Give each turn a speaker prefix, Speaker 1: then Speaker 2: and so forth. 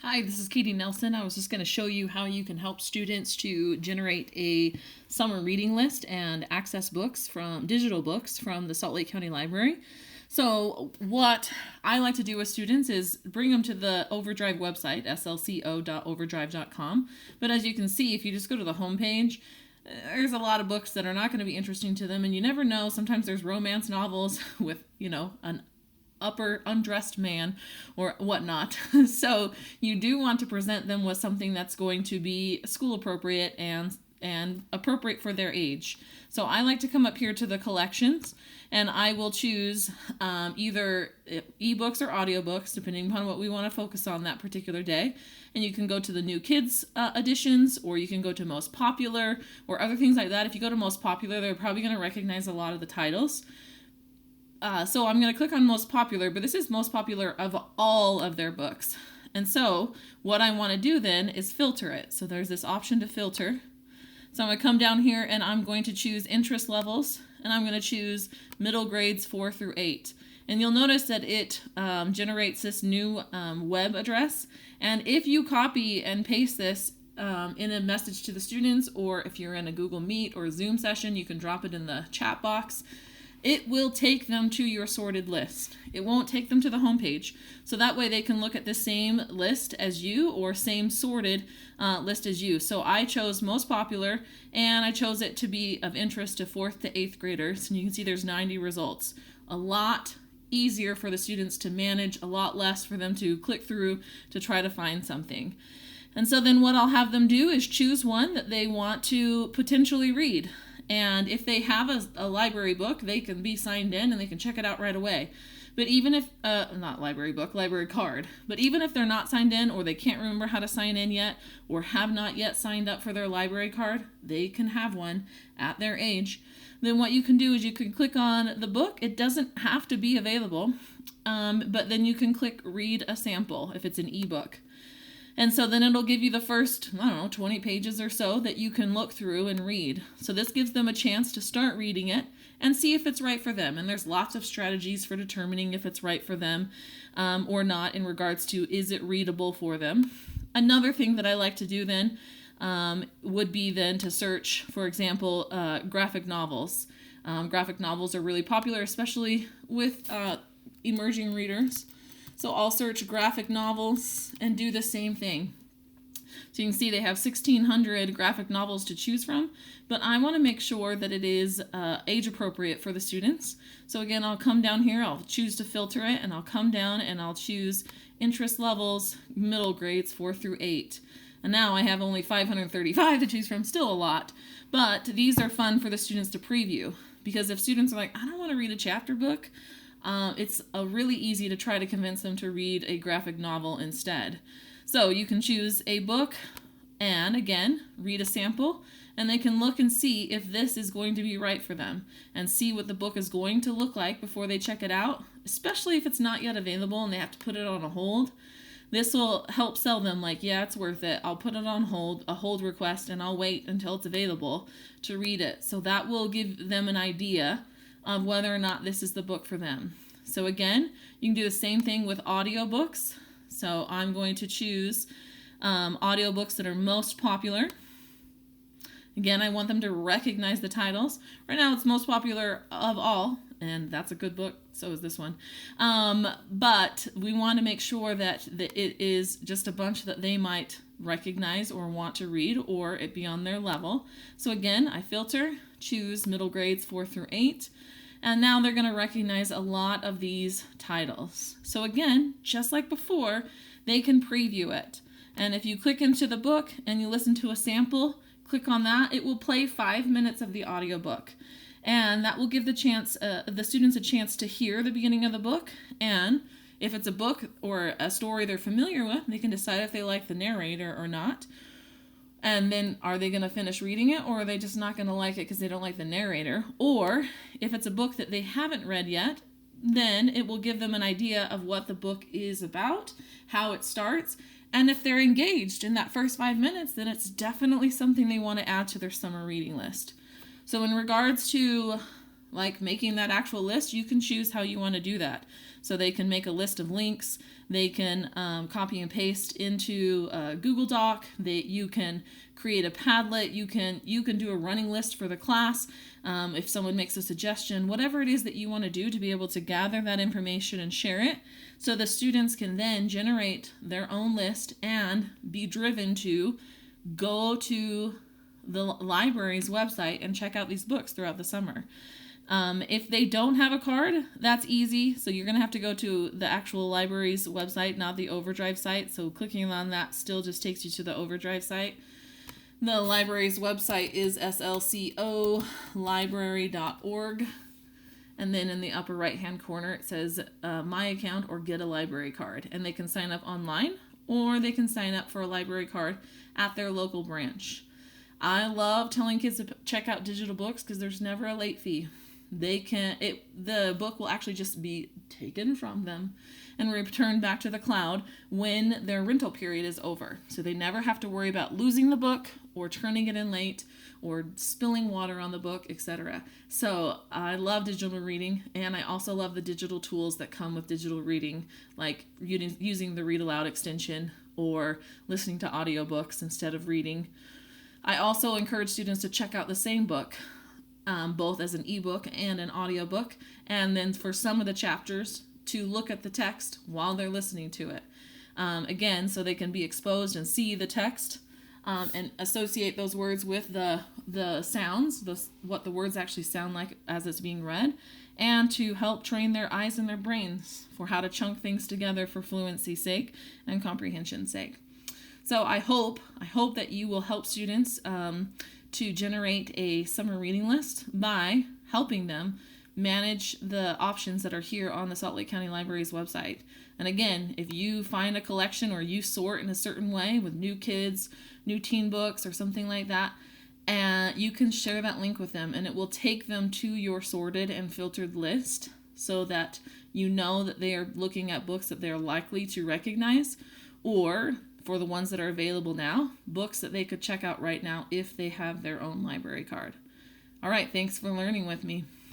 Speaker 1: Hi, this is Katie Nelson. I was just going to show you how you can help students to generate a summer reading list and access digital books from the Salt Lake County Library. So what I like to do with students is bring them to the Overdrive website, slco.overdrive.com. But as you can see, if you just go to the homepage, there's a lot of books that are not going to be interesting to them, and you never know. Sometimes there's romance novels with, an upper undressed man or whatnot. So you do want to present them with something that's going to be school appropriate and appropriate for their age. So I like to come up here to the collections, and I will choose either ebooks or audiobooks, depending upon what we want to focus on that particular day. And you can go to the new kids editions, or you can go to most popular, or other things like that. If you go to most popular, they're probably going to recognize a lot of the titles. So I'm going to click on most popular, but this is most popular of all of their books. And so what I want to do then is filter it. So there's this option to filter. So I'm going to come down here and I'm going to choose interest levels, and I'm going to choose middle grades 4 through 8. And you'll notice that it generates this new web address. And if you copy and paste this in a message to the students, or if you're in a Google Meet or Zoom session, you can drop it in the chat box. It will take them to your sorted list. It won't take them to the homepage. So that way they can look at the same list as you, or same sorted list as you. So I chose most popular, and I chose it to be of interest to 4th to 8th graders. And you can see there's 90 results. A lot easier for the students to manage, a lot less for them to click through to try to find something. And so then what I'll have them do is choose one that they want to potentially read. And if they have a library book, they can be signed in and they can check it out right away. But even if, not library book, library card. But even if they're not signed in, or they can't remember how to sign in yet, or have not yet signed up for their library card, they can have one at their age. Then what you can do is you can click on the book. It doesn't have to be available, but then you can click read a sample if it's an ebook. And so then it'll give you the first, 20 pages or so that you can look through and read. So this gives them a chance to start reading it and see if it's right for them. And there's lots of strategies for determining if it's right for them or not, in regards to, is it readable for them. Another thing that I like to do then would be then to search, for example, graphic novels. Graphic novels are really popular, especially with emerging readers. So I'll search graphic novels and do the same thing. So you can see they have 1,600 graphic novels to choose from, but I want to make sure that it is age appropriate for the students. So again, I'll come down here, I'll choose to filter it, and I'll come down and I'll choose interest levels, middle grades 4 through 8. And now I have only 535 to choose from, still a lot, but these are fun for the students to preview, because if students are like, I don't want to read a chapter book, it's really easy to try to convince them to read a graphic novel instead. So you can choose a book and, again, read a sample, and they can look and see if this is going to be right for them and see what the book is going to look like before they check it out, especially if it's not yet available and they have to put it on a hold. This will help sell them like, yeah, it's worth it. I'll put it on hold, a hold request, and I'll wait until it's available to read it. So that will give them an idea of whether or not this is the book for them. So again, you can do the same thing with audiobooks. So I'm going to choose audiobooks that are most popular. Again, I want them to recognize the titles. Right now it's most popular of all, and that's a good book, so is this one. But we want to make sure that it is just a bunch that they might recognize or want to read, or it be on their level. So again, I filter, choose middle grades 4 through 8. And now they're going to recognize a lot of these titles. So again, just like before, they can preview it. And if you click into the book and you listen to a sample, click on that, it will play 5 minutes of the audiobook. And that will give the students a chance to hear the beginning of the book. And if it's a book or a story they're familiar with, they can decide if they like the narrator or not. And then are they going to finish reading it, or are they just not going to like it because they don't like the narrator? Or if it's a book that they haven't read yet, then it will give them an idea of what the book is about, how it starts. And if they're engaged in that first 5 minutes, then it's definitely something they want to add to their summer reading list. So in regards to like making that actual list, you can choose how you want to do that. So they can make a list of links. They can copy and paste into a Google Doc. You can create a Padlet. You can do a running list for the class. If someone makes a suggestion, whatever it is that you want to do to be able to gather that information and share it, so the students can then generate their own list and be driven to go to the library's website and check out these books throughout the summer. If they don't have a card, that's easy. So you're going to have to go to the actual library's website, not the Overdrive site. So clicking on that still just takes you to the Overdrive site. The library's website is slcolibrary.org. And then in the upper right-hand corner, it says My Account or Get a Library Card. And they can sign up online, or they can sign up for a library card at their local branch. I love telling kids to check out digital books because there's never a late fee. The book will actually just be taken from them and returned back to the cloud when their rental period is over. So they never have to worry about losing the book or turning it in late or spilling water on the book, etc. So I love digital reading, and I also love the digital tools that come with digital reading, like using the read aloud extension or listening to audiobooks instead of reading. I also encourage students to check out the same book, both as an ebook and an audiobook, and then for some of the chapters to look at the text while they're listening to it. Again, so they can be exposed and see the text and associate those words with the sounds, what the words actually sound like as it's being read, and to help train their eyes and their brains for how to chunk things together for fluency's sake and comprehension's sake. So I hope that you will help students to generate a summer reading list by helping them manage the options that are here on the Salt Lake County Library's website. And again, if you find a collection or you sort in a certain way with new kids, new teen books or something like that, and you can share that link with them, and it will take them to your sorted and filtered list so that you know that they are looking at books that they're likely to recognize, or for the ones that are available now, books that they could check out right now if they have their own library card. All right, thanks for learning with me.